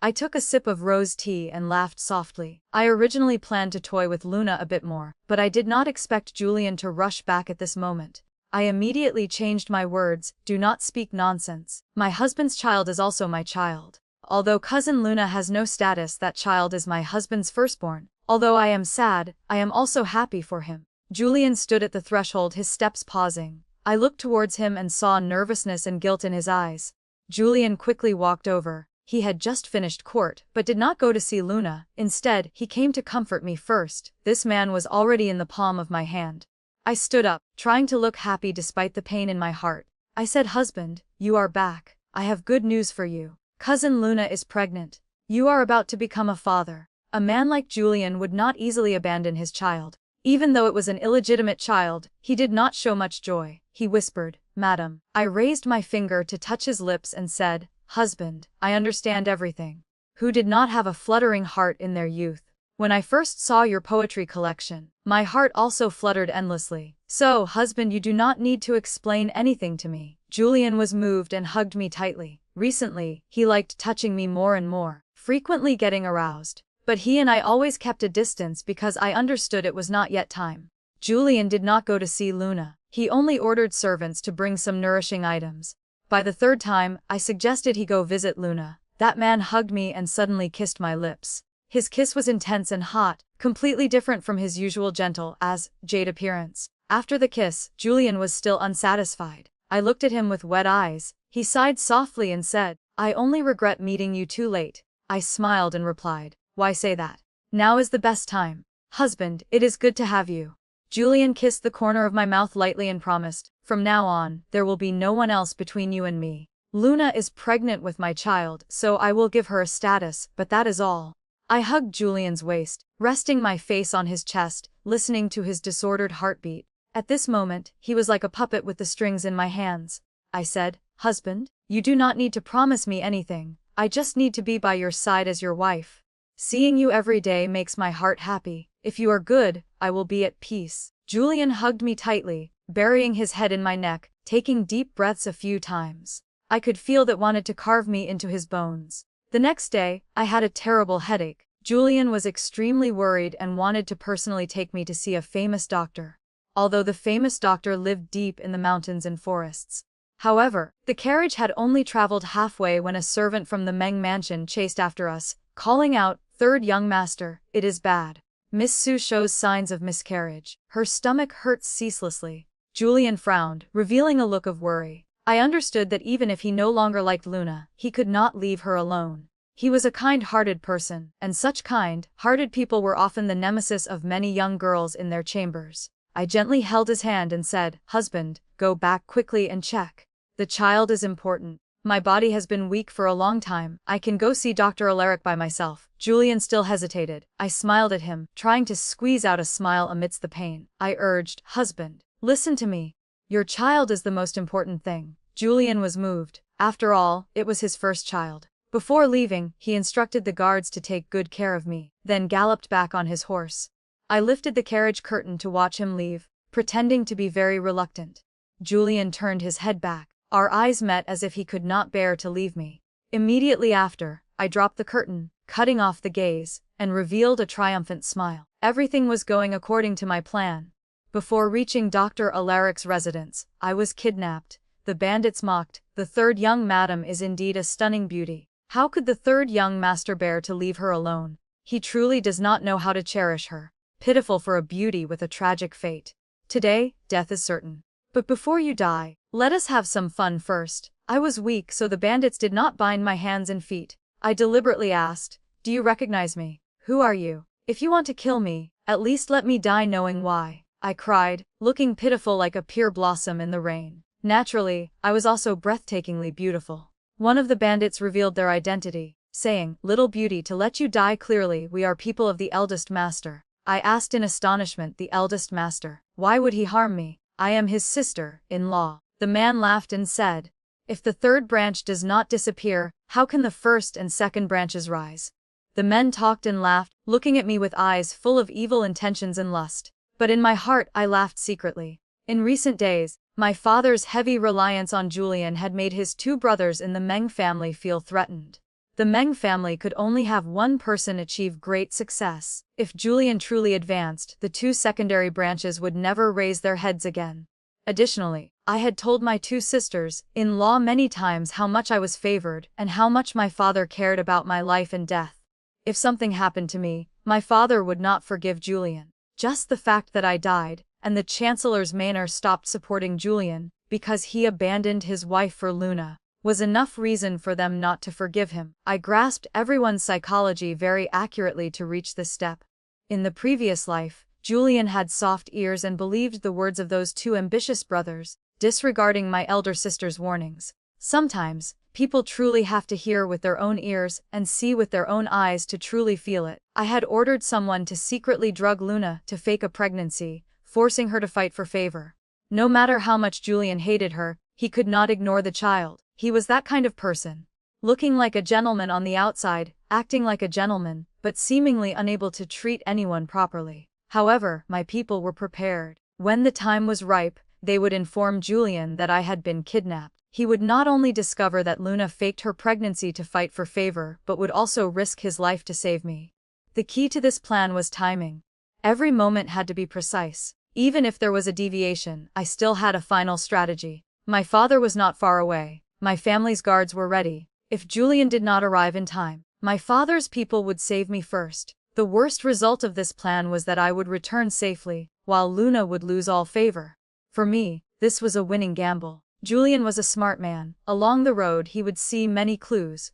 I took a sip of rose tea and laughed softly. I originally planned to toy with Luna a bit more, but I did not expect Julian to rush back at this moment. I immediately changed my words. Do not speak nonsense. My husband's child is also my child. Although cousin Luna has no status, that child is my husband's firstborn. Although I am sad, I am also happy for him. Julian stood at the threshold, his steps pausing. I looked towards him and saw nervousness and guilt in his eyes. Julian quickly walked over. He had just finished court, but did not go to see Luna. Instead, he came to comfort me first. This man was already in the palm of my hand. I stood up, trying to look happy despite the pain in my heart. I said, "Husband, you are back. I have good news for you. Cousin Luna is pregnant. You are about to become a father." A man like Julian would not easily abandon his child. Even though it was an illegitimate child, he did not show much joy. He whispered, "Madam." I raised my finger to touch his lips and said, "Husband, I understand everything." Who did not have a fluttering heart in their youth? When I first saw your poetry collection, my heart also fluttered endlessly. So, husband, you do not need to explain anything to me. Julian was moved and hugged me tightly. Recently, he liked touching me more and more, frequently getting aroused. But he and I always kept a distance because I understood it was not yet time. Julian did not go to see Luna. He only ordered servants to bring some nourishing items. By the third time, I suggested he go visit Luna. That man hugged me and suddenly kissed my lips. His kiss was intense and hot, completely different from his usual gentle as jade appearance. After the kiss, Julian was still unsatisfied. I looked at him with wet eyes. He sighed softly and said, "I only regret meeting you too late." I smiled and replied, "Why say that? Now is the best time. Husband, it is good to have you." Julian kissed the corner of my mouth lightly and promised, "From now on, there will be no one else between you and me. Luna is pregnant with my child, so I will give her a status, but that is all." I hugged Julian's waist, resting my face on his chest, listening to his disordered heartbeat. At this moment, he was like a puppet with the strings in my hands. I said, "Husband, you do not need to promise me anything. I just need to be by your side as your wife. Seeing you every day makes my heart happy. If you are good, I will be at peace." Julian hugged me tightly, burying his head in my neck, taking deep breaths a few times. I could feel that wanted to carve me into his bones. The next day, I had a terrible headache. Julian was extremely worried and wanted to personally take me to see a famous doctor. Although the famous doctor lived deep in the mountains and forests. However, the carriage had only traveled halfway when a servant from the Meng mansion chased after us, calling out, "Third young master, it is bad. Miss Su shows signs of miscarriage. Her stomach hurts ceaselessly." Julian frowned, revealing a look of worry. I understood that even if he no longer liked Luna, he could not leave her alone. He was a kind-hearted person, and such kind-hearted people were often the nemesis of many young girls in their chambers. I gently held his hand and said, "Husband, go back quickly and check. The child is important. My body has been weak for a long time. I can go see Dr. Alaric by myself." Julian still hesitated. I smiled at him, trying to squeeze out a smile amidst the pain. I urged, "Husband, listen to me. Your child is the most important thing." Julian was moved. After all, it was his first child. Before leaving, he instructed the guards to take good care of me, then galloped back on his horse. I lifted the carriage curtain to watch him leave, pretending to be very reluctant. Julian turned his head back. Our eyes met as if he could not bear to leave me. Immediately after, I dropped the curtain, cutting off the gaze, and revealed a triumphant smile. Everything was going according to my plan. Before reaching Dr. Alaric's residence, I was kidnapped. The bandits mocked, "The third young madam is indeed a stunning beauty. How could the third young master bear to leave her alone? He truly does not know how to cherish her. Pitiful for a beauty with a tragic fate. Today, death is certain. But before you die, let us have some fun first." I was weak, so the bandits did not bind my hands and feet. I deliberately asked, "Do you recognize me? Who are you? If you want to kill me, at least let me die knowing why." I cried, looking pitiful like a pure blossom in the rain. Naturally, I was also breathtakingly beautiful. One of the bandits revealed their identity, saying, "Little beauty, to let you die clearly, we are people of the eldest master." I asked in astonishment, "The eldest master? Why would he harm me? I am his sister-in-law." The man laughed and said, "If the third branch does not disappear, how can the first and second branches rise?" The men talked and laughed, looking at me with eyes full of evil intentions and lust. But in my heart I laughed secretly. In recent days, my father's heavy reliance on Julian had made his two brothers in the Meng family feel threatened. The Meng family could only have one person achieve great success. If Julian truly advanced, the two secondary branches would never raise their heads again. Additionally, I had told my two sisters-in-law many times how much I was favored and how much my father cared about my life and death. If something happened to me, my father would not forgive Julian. Just the fact that I died, and the Chancellor's manor stopped supporting Julian, because he abandoned his wife for Luna, was enough reason for them not to forgive him. I grasped everyone's psychology very accurately to reach this step. In the previous life, Julian had soft ears and believed the words of those two ambitious brothers, disregarding my elder sister's warnings. Sometimes, people truly have to hear with their own ears and see with their own eyes to truly feel it. I had ordered someone to secretly drug Luna to fake a pregnancy, forcing her to fight for favor. No matter how much Julian hated her, he could not ignore the child. He was that kind of person. Looking like a gentleman on the outside, acting like a gentleman, but seemingly unable to treat anyone properly. However, my people were prepared. When the time was ripe, they would inform Julian that I had been kidnapped. He would not only discover that Luna faked her pregnancy to fight for favor, but would also risk his life to save me. The key to this plan was timing. Every moment had to be precise. Even if there was a deviation, I still had a final strategy. My father was not far away. My family's guards were ready. If Julian did not arrive in time, my father's people would save me first. The worst result of this plan was that I would return safely, while Luna would lose all favor. For me, this was a winning gamble. Julian was a smart man. Along the road he would see many clues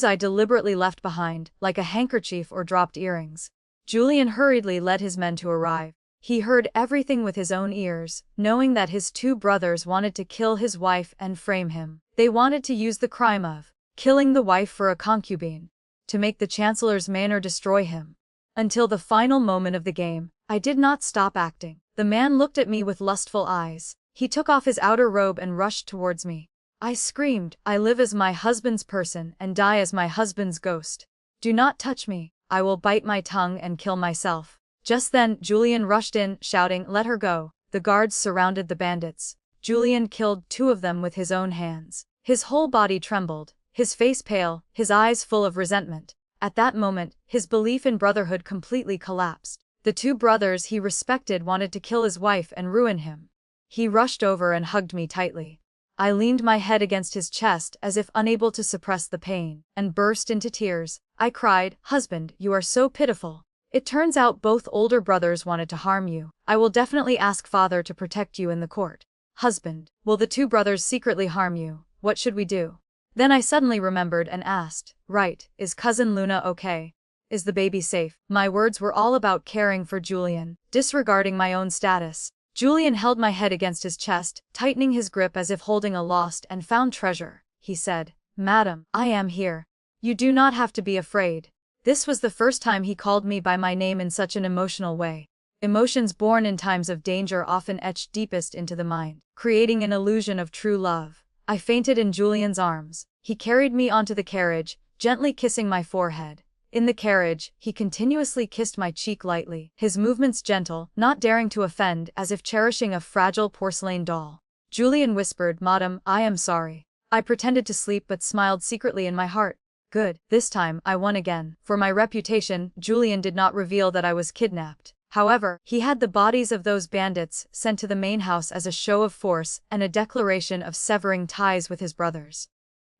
I deliberately left behind, like a handkerchief or dropped earrings. Julian hurriedly led his men to arrive. He heard everything with his own ears, knowing that his two brothers wanted to kill his wife and frame him. They wanted to use the crime of killing the wife for a concubine to make the Chancellor's manor destroy him. Until the final moment of the game, I did not stop acting. The man looked at me with lustful eyes. He took off his outer robe and rushed towards me. I screamed, "I live as my husband's person and die as my husband's ghost. Do not touch me. I will bite my tongue and kill myself." Just then, Julian rushed in, shouting, "Let her go." The guards surrounded the bandits. Julian killed two of them with his own hands. His whole body trembled, his face pale, his eyes full of resentment. At that moment, his belief in brotherhood completely collapsed. The two brothers he respected wanted to kill his wife and ruin him. He rushed over and hugged me tightly. I leaned my head against his chest as if unable to suppress the pain, and burst into tears. I cried, "Husband, you are so pitiful. It turns out both older brothers wanted to harm you. I will definitely ask father to protect you in the court." "Husband, will the two brothers secretly harm you? What should we do?" Then I suddenly remembered and asked, "Right, is cousin Luna okay? Is the baby safe?" My words were all about caring for Julian, disregarding my own status. Julian held my head against his chest, tightening his grip as if holding a lost and found treasure. He said, "Madam, I am here. You do not have to be afraid." This was the first time he called me by my name in such an emotional way. Emotions born in times of danger often etch deepest into the mind, creating an illusion of true love. I fainted in Julian's arms. He carried me onto the carriage, gently kissing my forehead. In the carriage, he continuously kissed my cheek lightly, his movements gentle, not daring to offend, as if cherishing a fragile porcelain doll. Julian whispered, "Madam, I am sorry." I pretended to sleep but smiled secretly in my heart. Good, this time I won again. For my reputation, Julian did not reveal that I was kidnapped. However, he had the bodies of those bandits sent to the main house as a show of force and a declaration of severing ties with his brothers.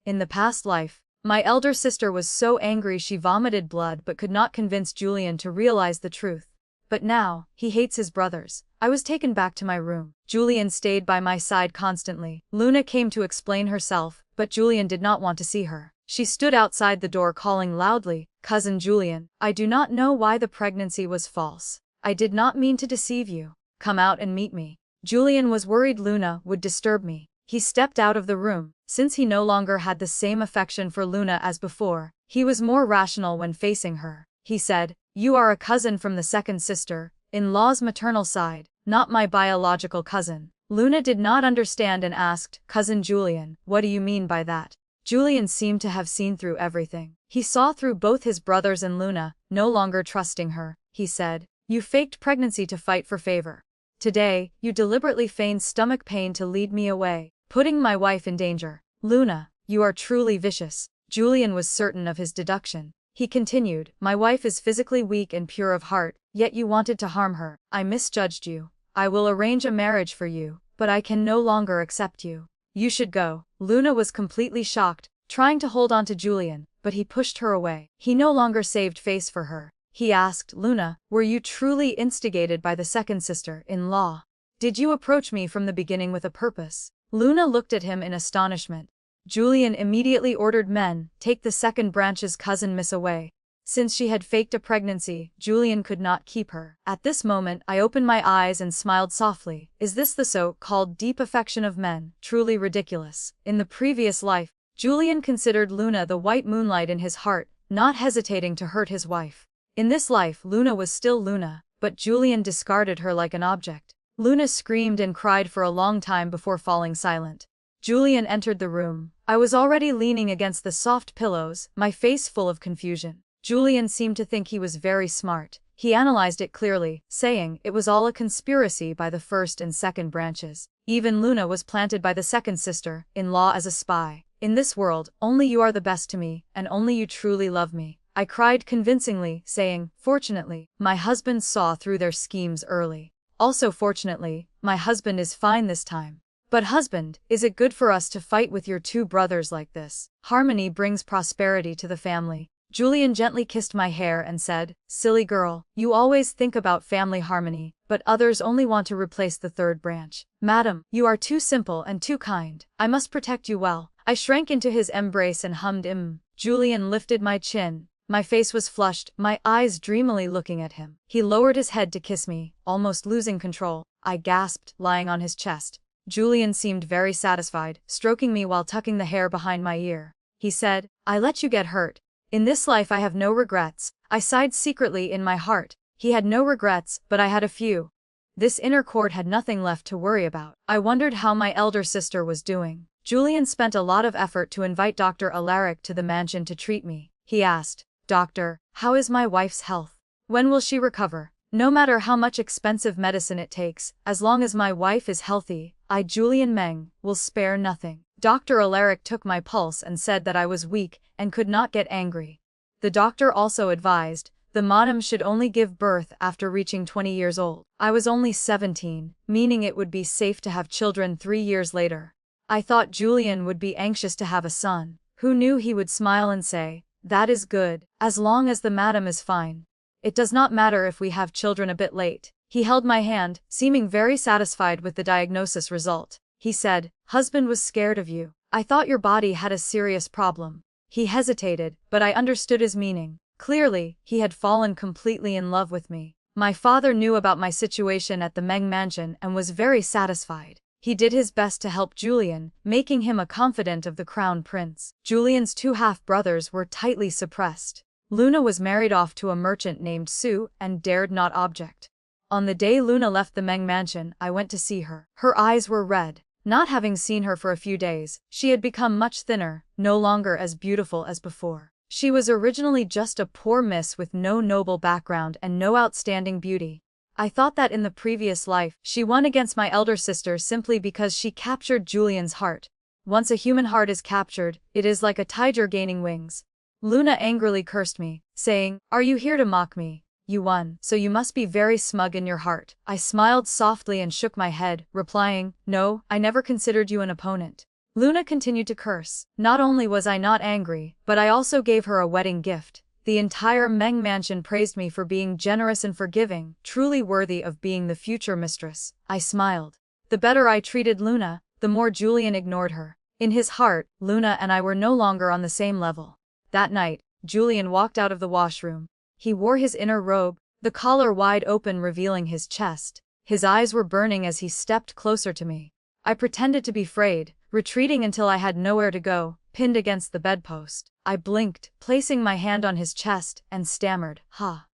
In the past life, my elder sister was so angry she vomited blood but could not convince Julian to realize the truth. But now, he hates his brothers. I was taken back to my room. Julian stayed by my side constantly. Luna came to explain herself, but Julian did not want to see her. She stood outside the door calling loudly, "Cousin Julian, I do not know why the pregnancy was false. I did not mean to deceive you. Come out and meet me." Julian was worried Luna would disturb me. He stepped out of the room. Since he no longer had the same affection for Luna as before, he was more rational when facing her. He said, "You are a cousin from the second sister-in-law's maternal side, not my biological cousin." Luna did not understand and asked, "Cousin Julian, what do you mean by that?" Julian seemed to have seen through everything. He saw through both his brothers and Luna, no longer trusting her. He said, "You faked pregnancy to fight for favor. Today, you deliberately feigned stomach pain to lead me away, putting my wife in danger. Luna, you are truly vicious." Julian was certain of his deduction. He continued, "My wife is physically weak and pure of heart, yet you wanted to harm her. I misjudged you. I will arrange a marriage for you, but I can no longer accept you. You should go." Luna was completely shocked, trying to hold on to Julian, but he pushed her away. He no longer saved face for her. He asked, "Luna, were you truly instigated by the second sister-in-law? Did you approach me from the beginning with a purpose?" Luna looked at him in astonishment. Julian immediately ordered men, "Take the second branch's cousin Miss away." Since she had faked a pregnancy, Julian could not keep her. At this moment, I opened my eyes and smiled softly. Is this the so-called deep affection of men? Truly ridiculous. In the previous life, Julian considered Luna the white moonlight in his heart, not hesitating to hurt his wife. In this life, Luna was still Luna, but Julian discarded her like an object. Luna screamed and cried for a long time before falling silent. Julian entered the room. I was already leaning against the soft pillows, my face full of confusion. Julian seemed to think he was very smart. He analyzed it clearly, saying it was all a conspiracy by the first and second branches. Even Luna was planted by the second sister-in-law as a spy. In this world, only you are the best to me, and only you truly love me. I cried convincingly, saying, "Fortunately, my husband saw through their schemes early. Also fortunately, my husband is fine this time." "But husband, is it good for us to fight with your two brothers like this? Harmony brings prosperity to the family." Julian gently kissed my hair and said, "Silly girl, you always think about family harmony, but others only want to replace the third branch. Madam, you are too simple and too kind. I must protect you well." I shrank into his embrace and hummed. Julian lifted my chin. My face was flushed, my eyes dreamily looking at him. He lowered his head to kiss me, almost losing control. I gasped, lying on his chest. Julian seemed very satisfied, stroking me while tucking the hair behind my ear. He said, "I let you get hurt. In this life I have no regrets." I sighed secretly in my heart. He had no regrets, but I had a few. This inner court had nothing left to worry about. I wondered how my elder sister was doing. Julian spent a lot of effort to invite Dr. Alaric to the mansion to treat me. He asked, "Doctor, how is my wife's health? When will she recover?" "No matter how much expensive medicine it takes, as long as my wife is healthy, I, Julian Meng, will spare nothing." Dr. Alaric took my pulse and said that I was weak and could not get angry. The doctor also advised, the madam should only give birth after reaching 20 years old. I was only 17, meaning it would be safe to have children 3 years later. I thought Julian would be anxious to have a son. Who knew he would smile and say, "That is good, as long as the madam is fine. It does not matter if we have children a bit late." He held my hand, seeming very satisfied with the diagnosis result. He said, "Husband was scared of you. I thought your body had a serious problem." He hesitated, but I understood his meaning. Clearly, he had fallen completely in love with me. My father knew about my situation at the Meng mansion and was very satisfied. He did his best to help Julian, making him a confidant of the crown prince. Julian's two half-brothers were tightly suppressed. Luna was married off to a merchant named Su and dared not object. On the day Luna left the Meng mansion, I went to see her. Her eyes were red. Not having seen her for a few days, she had become much thinner, no longer as beautiful as before. She was originally just a poor miss with no noble background and no outstanding beauty. I thought that in the previous life, she won against my elder sister simply because she captured Julian's heart. Once a human heart is captured, it is like a tiger gaining wings. Luna angrily cursed me, saying, "Are you here to mock me? You won, so you must be very smug in your heart." I smiled softly and shook my head, replying, "No, I never considered you an opponent." Luna continued to curse. Not only was I not angry, but I also gave her a wedding gift. The entire Meng mansion praised me for being generous and forgiving, truly worthy of being the future mistress. I smiled. The better I treated Luna, the more Julian ignored her. In his heart, Luna and I were no longer on the same level. That night, Julian walked out of the washroom. He wore his inner robe, the collar wide open revealing his chest. His eyes were burning as he stepped closer to me. I pretended to be afraid, retreating until I had nowhere to go, pinned against the bedpost. I blinked, placing my hand on his chest, and stammered,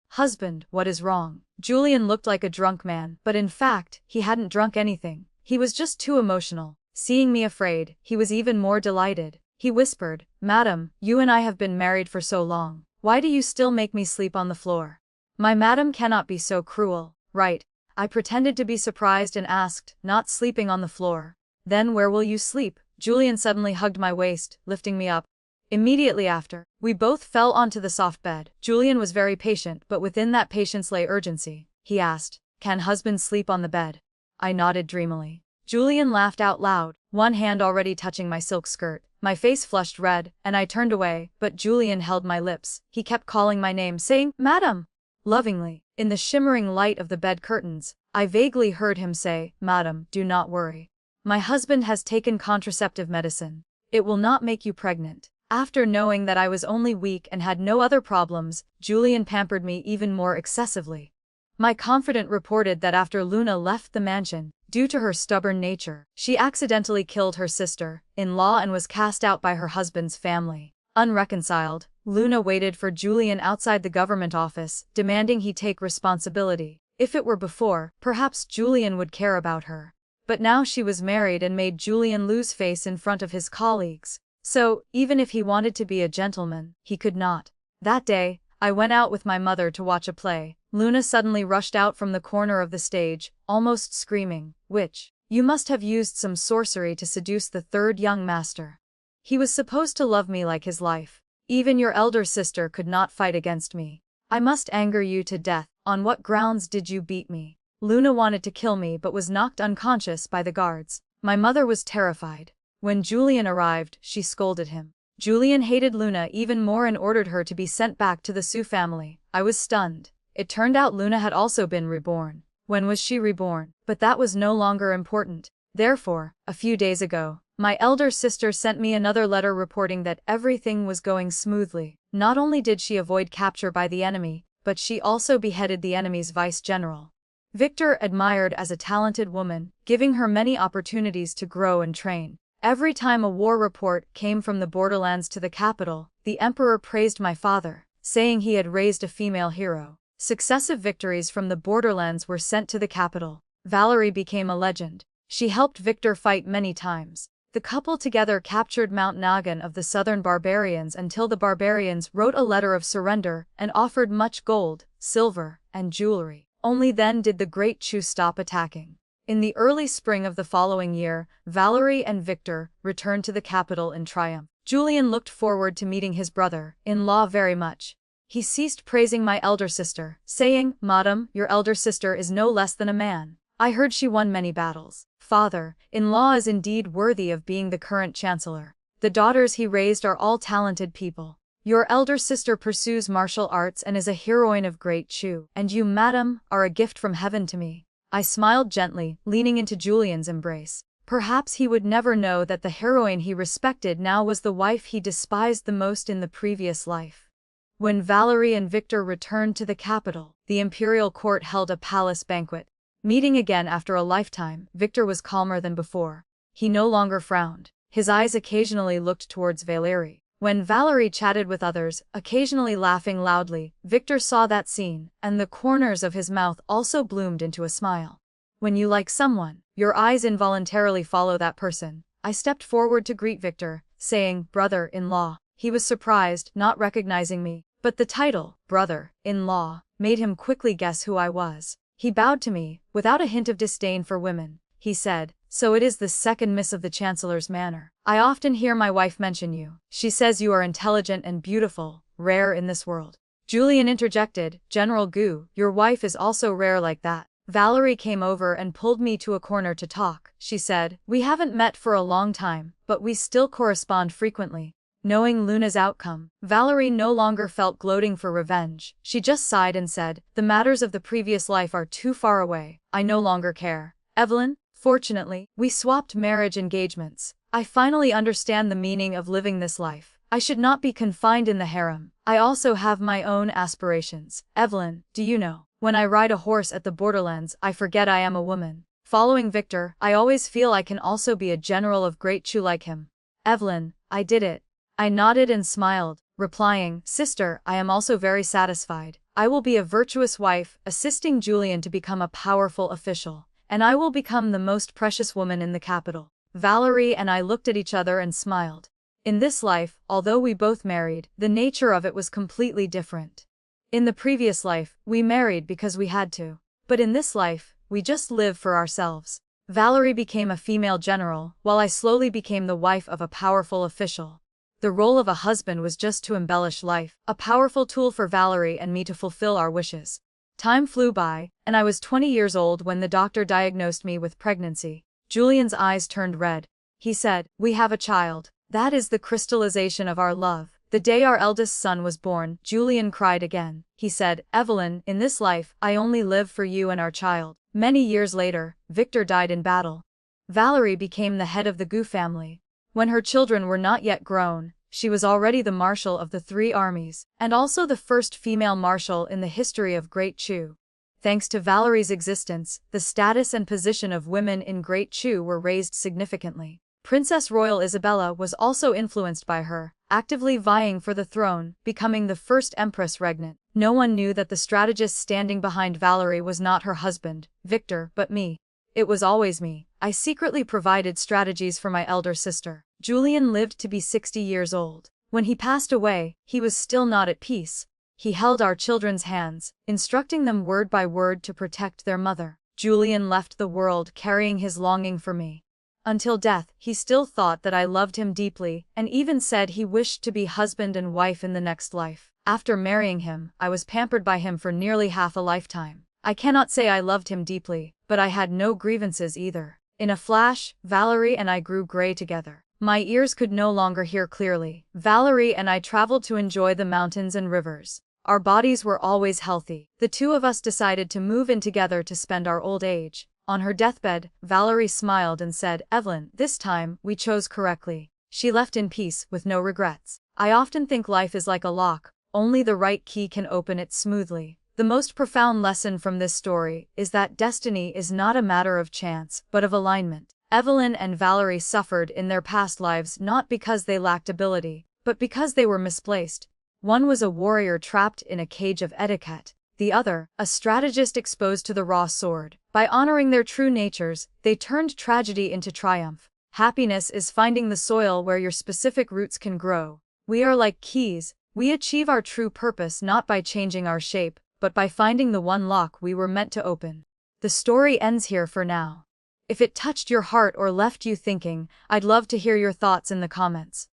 "Husband, what is wrong?" Julian looked like a drunk man, but in fact, he hadn't drunk anything. He was just too emotional. Seeing me afraid, he was even more delighted. He whispered, "Madam, you and I have been married for so long. Why do you still make me sleep on the floor?" "My madam cannot be so cruel, right?" I pretended to be surprised and asked, "Not sleeping on the floor. Then where will you sleep?" Julian suddenly hugged my waist, lifting me up. Immediately after, we both fell onto the soft bed. Julian was very patient, but within that patience lay urgency. He asked, "Can husband sleep on the bed?" I nodded dreamily. Julian laughed out loud, one hand already touching my silk skirt. My face flushed red, and I turned away, but Julian held my lips. He kept calling my name, saying, "Madam!" Lovingly. In the shimmering light of the bed curtains, I vaguely heard him say, "Madam, do not worry. My husband has taken contraceptive medicine. It will not make you pregnant." After knowing that I was only weak and had no other problems, Julian pampered me even more excessively. My confidant reported that after Luna left the mansion, due to her stubborn nature, she accidentally killed her sister-in-law and was cast out by her husband's family. Unreconciled, Luna waited for Julian outside the government office, demanding he take responsibility. If it were before, perhaps Julian would care about her. But now she was married and made Julian lose face in front of his colleagues. So, even if he wanted to be a gentleman, he could not. That day, I went out with my mother to watch a play. Luna suddenly rushed out from the corner of the stage, almost screaming, "Witch, you must have used some sorcery to seduce the third young master. He was supposed to love me like his life. Even your elder sister could not fight against me. I must anger you to death. On what grounds did you beat me?" Luna wanted to kill me but was knocked unconscious by the guards. My mother was terrified. When Julian arrived, she scolded him. Julian hated Luna even more and ordered her to be sent back to the Sue family. I was stunned. It turned out Luna had also been reborn. When was she reborn? But that was no longer important. Therefore, a few days ago, my elder sister sent me another letter reporting that everything was going smoothly. Not only did she avoid capture by the enemy, but she also beheaded the enemy's vice-general. Victor admired as a talented woman, giving her many opportunities to grow and train. Every time a war report came from the borderlands to the capital, the emperor praised my father, saying he had raised a female hero. Successive victories from the borderlands were sent to the capital. Valerie became a legend. She helped Victor fight many times. The couple together captured Mount Nagan of the southern barbarians until the barbarians wrote a letter of surrender and offered much gold, silver, and jewelry. Only then did the Great Chu stop attacking. In the early spring of the following year, Valerie and Victor returned to the capital in triumph. Julian looked forward to meeting his brother-in-law very much. He ceased praising my elder sister, saying, "Madam, your elder sister is no less than a man. I heard she won many battles. Father-in-law is indeed worthy of being the current chancellor. The daughters he raised are all talented people. Your elder sister pursues martial arts and is a heroine of Great Chu. And you, madam, are a gift from heaven to me." I smiled gently, leaning into Julian's embrace. Perhaps he would never know that the heroine he respected now was the wife he despised the most in the previous life. When Valerie and Victor returned to the capital, the imperial court held a palace banquet. Meeting again after a lifetime, Victor was calmer than before. He no longer frowned. His eyes occasionally looked towards Valerie. When Valerie chatted with others, occasionally laughing loudly, Victor saw that scene, and the corners of his mouth also bloomed into a smile. When you like someone, your eyes involuntarily follow that person. I stepped forward to greet Victor, saying, "Brother-in-law." He was surprised, not recognizing me, but the title, brother-in-law, made him quickly guess who I was. He bowed to me, without a hint of disdain for women. He said, "So it is the second miss of the Chancellor's manor. I often hear my wife mention you. She says you are intelligent and beautiful, rare in this world." Julian interjected, "General Gu, your wife is also rare like that." Valerie came over and pulled me to a corner to talk. She said, "We haven't met for a long time, but we still correspond frequently." Knowing Luna's outcome, Valerie no longer felt gloating for revenge. She just sighed and said, "The matters of the previous life are too far away. I no longer care. Evelyn, fortunately, we swapped marriage engagements. I finally understand the meaning of living this life. I should not be confined in the harem. I also have my own aspirations. Evelyn, do you know, when I ride a horse at the borderlands, I forget I am a woman. Following Victor, I always feel I can also be a general of Great Chu like him." "Evelyn, I did it." I nodded and smiled, replying, "Sister, I am also very satisfied. I will be a virtuous wife, assisting Julian to become a powerful official, and I will become the most precious woman in the capital." Valerie and I looked at each other and smiled. In this life, although we both married, the nature of it was completely different. In the previous life, we married because we had to. But in this life, we just live for ourselves. Valerie became a female general, while I slowly became the wife of a powerful official. The role of a husband was just to embellish life, a powerful tool for Valerie and me to fulfill our wishes. Time flew by, and I was 20 years old when the doctor diagnosed me with pregnancy. Julian's eyes turned red. He said, "We have a child. That is the crystallization of our love." The day our eldest son was born, Julian cried again. He said, "Evelyn, in this life, I only live for you and our child." Many years later, Victor died in battle. Valerie became the head of the Gu family. When her children were not yet grown, she was already the marshal of the 3 armies, and also the first female marshal in the history of Great Chu. Thanks to Valerie's existence, the status and position of women in Great Chu were raised significantly. Princess Royal Isabella was also influenced by her, actively vying for the throne, becoming the first empress regnant. No one knew that the strategist standing behind Valerie was not her husband, Victor, but me. It was always me. I secretly provided strategies for my elder sister. Julian lived to be 60 years old. When he passed away, he was still not at peace. He held our children's hands, instructing them word by word to protect their mother. Julian left the world carrying his longing for me. Until death, he still thought that I loved him deeply, and even said he wished to be husband and wife in the next life. After marrying him, I was pampered by him for nearly half a lifetime. I cannot say I loved him deeply, but I had no grievances either. In a flash, Valerie and I grew gray together. My ears could no longer hear clearly. Valerie and I traveled to enjoy the mountains and rivers. Our bodies were always healthy. The two of us decided to move in together to spend our old age. On her deathbed, Valerie smiled and said, "Evelyn, this time, we chose correctly." She left in peace, with no regrets. I often think life is like a lock, only the right key can open it smoothly. The most profound lesson from this story is that destiny is not a matter of chance, but of alignment. Evelyn and Valerie suffered in their past lives not because they lacked ability, but because they were misplaced. One was a warrior trapped in a cage of etiquette. The other, a strategist exposed to the raw sword. By honoring their true natures, they turned tragedy into triumph. Happiness is finding the soil where your specific roots can grow. We are like keys. We achieve our true purpose not by changing our shape, but by finding the one lock we were meant to open. The story ends here for now. If it touched your heart or left you thinking, I'd love to hear your thoughts in the comments.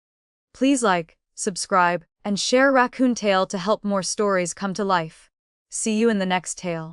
Please like, subscribe, and share Raccoon Tale to help more stories come to life. See you in the next tale.